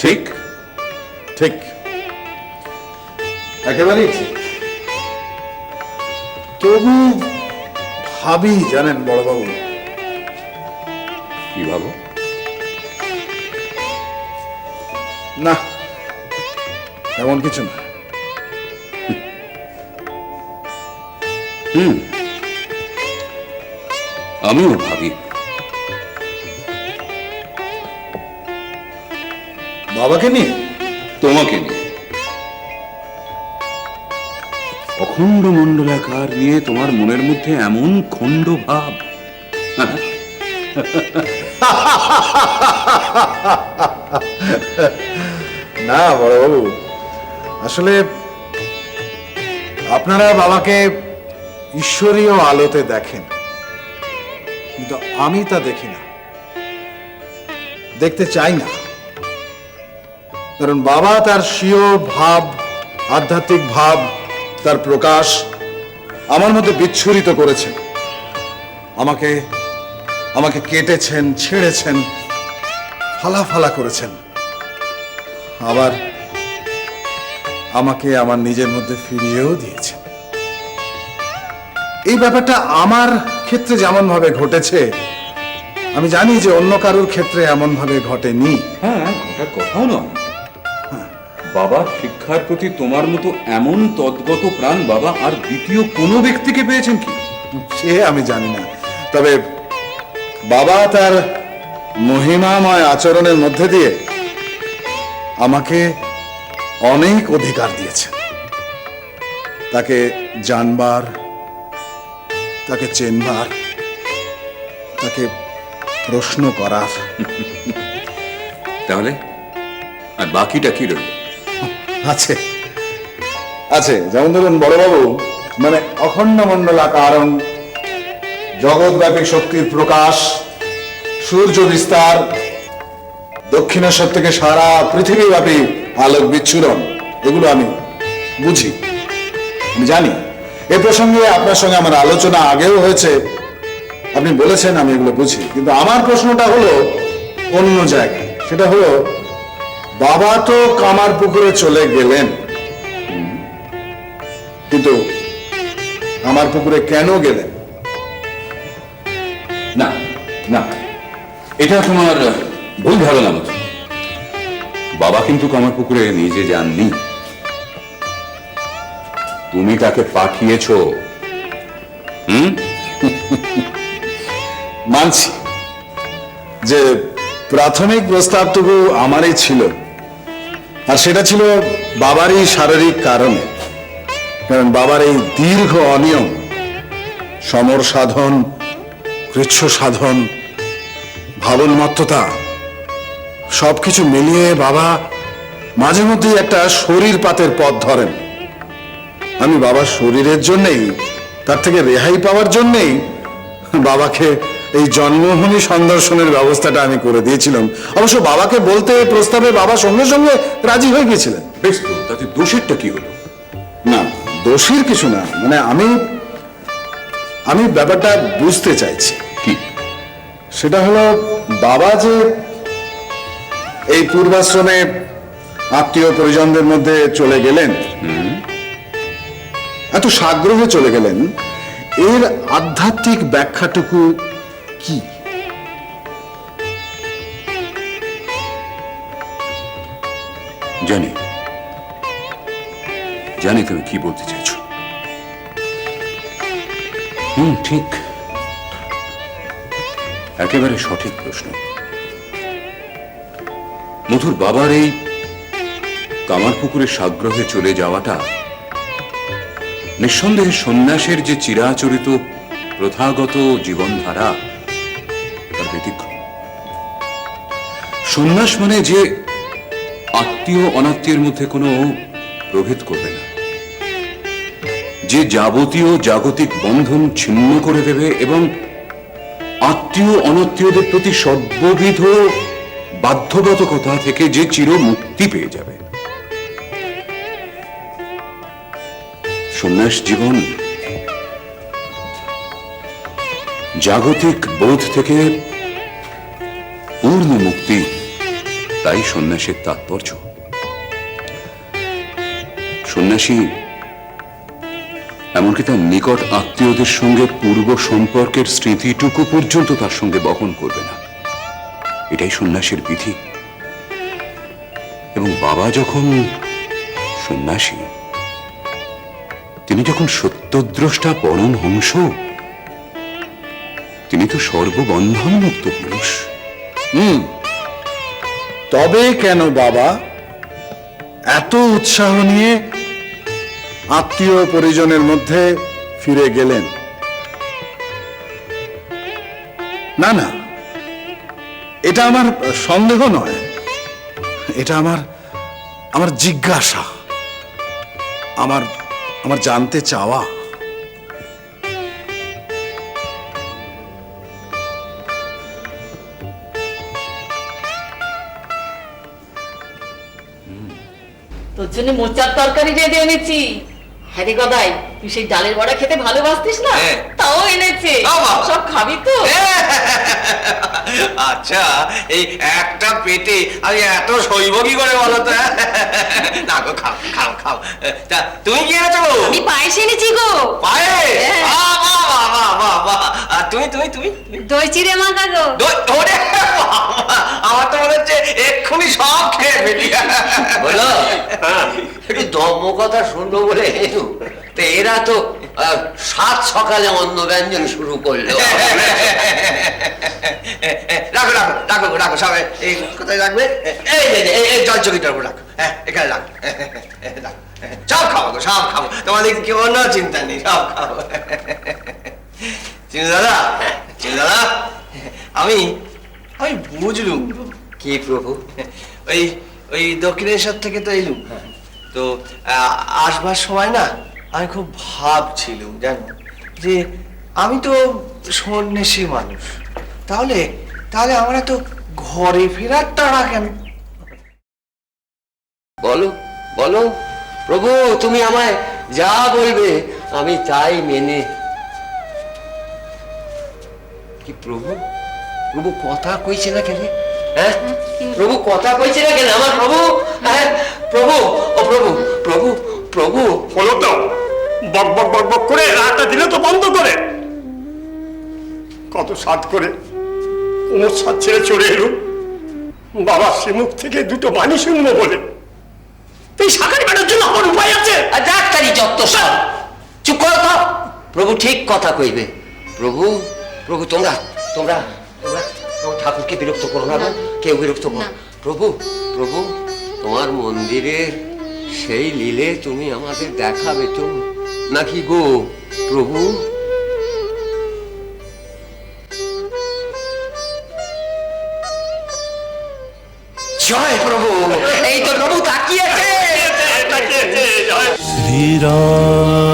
ঠিক ঠিক, একেবারেই ঠিক। তবু ভাবি, জানেন বড়বাবু, কি ভাবো? না, এমন কিছু না। আমিও ভাবি। বাবাকে নিয়ে? তোমাকে নিয়ে। অখণ্ড মণ্ডলাকার নিয়ে তোমার মনের মধ্যে এমন খণ্ড ভাব। না বড়বাবু, আসলে আপনারা বাবাকে ঈশ্বরীয় আলোতে দেখেন, কিন্তু আমি তা দেখি না, দেখতে চাই না। কারণ বাবা তার স্বীয় ভাব, আধ্যাত্মিক ভাব, তার প্রকাশ আমার মধ্যে বিচ্ছুরিত করেছেন। আমাকে আমাকে কেটেছেন, ছেড়েছেন, ফালা করেছেন, আবার আমাকে আমার নিজের মধ্যে ফিরিয়েও দিয়েছেন। এই ব্যাপারটা আমার ক্ষেত্রে যেমন ভাবে ঘটেছে, আমি জানি যে অন্য কারোর ক্ষেত্রে এমন ভাবে ঘটেনি। হ্যাঁ, ঘটার কথাও নয়। বাবার শিক্ষার প্রতি তোমার মতো এমন তদ্গত প্রাণ বাবা আর দ্বিতীয় কোনো ব্যক্তিকে পেয়েছেন কি? সে আমি জানি না, তবে বাবা তার মহিমাময় আচরণের মধ্যে দিয়ে আমাকে অনেক অধিকার দিয়েছেন। তাকে জানবার, তাকে চেনবার, তাকে প্রশ্ন করার। তাহলে আর বাকিটা কি রইল? আছে আছে, যেমন ধরুন বড়বাবু, মানে অখণ্ড মণ্ডলাকারং, জগৎব্যাপী শক্তির প্রকাশ, সূর্য বিস্তার, দক্ষিণেশ্বর থেকে সারা পৃথিবীব্যাপী আলোক বিচ্ছুরণ, এগুলো আমি বুঝি, আমি জানি। এ প্রসঙ্গে আপনার সঙ্গে আমার আলোচনা আগেও হয়েছে, আপনি বলেছেন আমি এগুলো বুঝি। কিন্তু আমার প্রশ্নটা হলো অন্য জায়গায়। সেটা হলো, বাবা তো কামার পুকুরে চলে গেলেন, কিন্তু কামার পুকুরে কেন গেলেন? না না, এটা তোমার ভুল ধারণা মতো। বাবা কিন্তু কামার পুকুরে নিজে যাননি, তুমি তাকে পাঠিয়েছ। মানছি যে প্রাথমিক প্রস্তাবটুকু আমারই ছিল, আর সেটা ছিল বাবারই শারীরিক কারণে। কারণ বাবার এই দীর্ঘ অনিয়ম, সমর সাধন, কৃচ্ছ সাধন, ভাবনমত্ততা, সবকিছু মিলিয়ে বাবা মাঝে মধ্যেই একটা শরীর পাতের পথ ধরেন। আমি বাবার শরীরের জন্যেই, তার থেকে রেহাই পাওয়ার জন্যেই বাবাকে এই জন্মভূমি সন্দর্শনের ব্যবস্থাটা আমি করে দিয়েছিলাম। অবশ্য বাবাকে বলতে প্রস্তাবে বাবা সঙ্গে সঙ্গে রাজি হয়ে গিয়েছিলেন। বেশ, তো তাতে দোষেরটা কি হলো? না, দোষের কিছু না, মানে আমি ব্যাপারটা বুঝতে চাইছি। কি? সেটা হলো, বাবা যে এই পূর্বাশ্রমে আত্মীয় পরিজনদের মধ্যে চলে গেলেন, এত সাগ্রহে চলে গেলেন, এর আধ্যাত্মিক ব্যাখ্যাটুকু কি? জানি জানি তুমি কি বলতে চাইছো। ঠিক, একেবারে সঠিক প্রশ্ন। মধুর বাবার এই কামারপুকুরে সাগ্রহে চলে যাওয়াটা নিঃসন্দেহে সন্ন্যাসের যে চিরাচরিত প্রথাগত জীবনধারা তার ব্যতিক্রম। সন্ন্যাস মানে যে আত্মীয় অনাত্মীয়ের মধ্যে কোনো প্রভেদ করবে না, যে যাবতীয় জাগতিক বন্ধন ছিন্ন করে দেবে এবং আত্মীয় অনাত্মীয়দের প্রতি সর্ববিধ বাধ্যবাধকতা থেকে যে চির মুক্তি পেয়ে যাবে। সন্ন্যাস জীবন জাগতিক বোধ থেকে পূর্ণ মুক্তি তাই সন্ন্যাসের তাৎপর্য। সন্ন্যাসী এমনকি তার নিকট আত্মীয়দের সঙ্গে পূর্ব সম্পর্কের স্মৃতিটুকু পর্যন্ত তার সঙ্গে বহন করবে না, এটাই সন্ন্যাসের বিধি। এবং বাবা যখন সন্ন্যাসী, তিনি যখন সত্যদ্রষ্টা পরমহংস, তিনি তো সর্ববন্ধন মুক্ত পুরুষ। তবে কেন বাবা এত উৎসাহ নিয়ে আত্মীয় পরিজনের মধ্যে ফিরে গেলেন? না না, এটা আমার সন্দেহ নয়, এটা আমার জিজ্ঞাসা, আমার জানতে চাওয়া। তোর জন্য মোচার তরকারি রেঁধে এনেছি। হ্যাঁ রে গদাই, তুই সেই ডালের বড়া খেতে ভালোবাসতিস না? তাও এনেছে। সব খাবি তো? আচ্ছা, এই একটা পেটে আমি এত সইব কি করে বলো তো? না গো, খাও খাও খাও। তা তুমি কি এনেছো? আমি পায়েস এনেছি গো। পায়েস? তুমি তুমি তুমি দই চিড়ে মাখা গো। আমার তো মনে হচ্ছে এক্ষুনি সব খেয়ে ফেলি। বলো, একটু দম্ভ কথা শুনবো বলে এলুম। তো এরা তো সাত সকালে অন্ন ব্যঞ্জন শুরু করলো। রাখো রাখো রাখো রাখো, সবাই এই কোথায় রাখবে? এই জল চকিটার উপর রাখো। হ্যাঁ, এখানে রাখো। সব খাবো গো, সব খাবো, তোমাদের কোনো চিন্তা নেই, সব খাবো। চিনু দাদা, চিনু দাদা, আমি বুঝলুম। কি প্রভু? ওই ওই দক্ষিণেশ্বর থেকে তো এলুম, তো আসবার সময় না আমি খুব ভাবছিলুম, জানো, যে আমি তো সন্ন্যাসী মানুষ, তাহলে তাহলে আমরা তো ঘরে ফেরার তাড়া কেন? বলো বলো প্রভু, তুমি আমায় যা বলবে আমি তাই মেনে। কি প্রভু? প্রভু কথা কইছে না কেন? হ্যাঁ, প্রভু কথা কইছে না কেন আমার প্রভু? হ্যাঁ প্রভু, ও প্রভু, প্রভু প্রভু। হলো তো, বক বক বক বক করে রাতটা দিলে তো বন্ধ করে। কত সাত করে কোমর সাত ছেড়ে চড়ে এলুম বাবার শ্রীমুখ থেকে দুটো বাণী শুনবো বলে। এই শাকারি বাড়ার জন্য আমার উপায় আছে? ডাক্তারি যত সব চুপ করো তো। প্রভু ঠিক কথা কইবে। প্রভু, প্রভু তোমরা তোমরা তোমরা ঠাকুরকে বিরক্ত করো না, কেউ বিরক্ত করো। প্রভু, প্রভু তোমার মন্দিরের সেই লীলে তুমি আমাদের দেখাবে তো নাকি গো প্রভু? জয় প্রভু। এই তো প্রভু তাকিয়েছে। শ্রীরাম